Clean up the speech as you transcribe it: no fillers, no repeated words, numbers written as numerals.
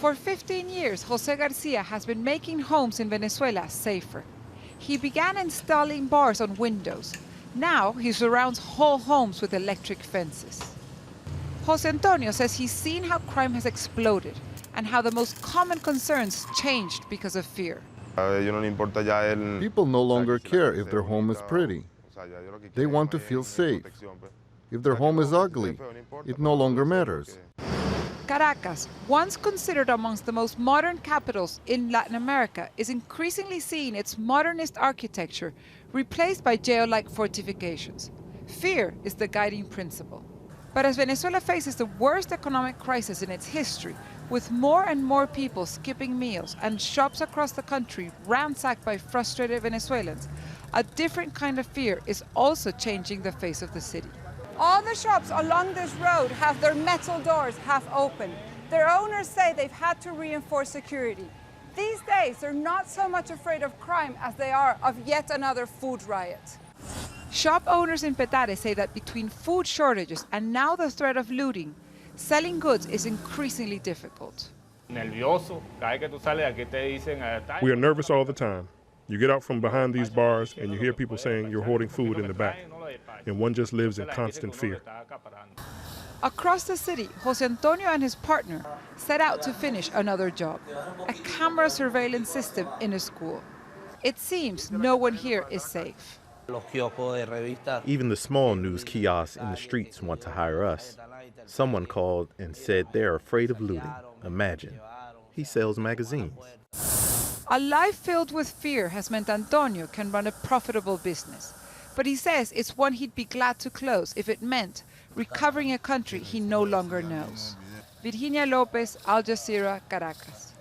For 15 years, Jose Garcia has been making homes in Venezuela safer. He began installing bars on windows. Now he surrounds whole homes with electric fences. Jose Antonio says he's seen how crime has exploded and how the most common concerns changed because of fear. People no longer care if their home is pretty. They want to feel safe. If their home is ugly, it no longer matters. Caracas, once considered amongst the most modern capitals in Latin America, is increasingly seeing its modernist architecture replaced by jail-like fortifications. Fear is the guiding principle. But as Venezuela faces the worst economic crisis in its history, with more and more people skipping meals and shops across the country ransacked by frustrated Venezuelans, a different kind of fear is also changing the face of the city. All the shops along this road have their metal doors half open. Their owners say they've had to reinforce security. These days, they're not so much afraid of crime as they are of yet another food riot. Shop owners in Petare say that between food shortages and now the threat of looting, selling goods is increasingly difficult. We are nervous all the time. You get out from behind these bars and you hear people saying you're hoarding food in the back, and one just lives in constant fear. Across the city, Jose Antonio and his partner set out to finish another job, a camera surveillance system in a school. It seems no one here is safe. Even the small news kiosks in the streets want to hire us. Someone called and said they're afraid of looting. Imagine. He sells magazines. A life filled with fear has meant Antonio can run a profitable business. But he says it's one he'd be glad to close if it meant recovering a country he no longer knows. Virginia Lopez, Al Jazeera, Caracas.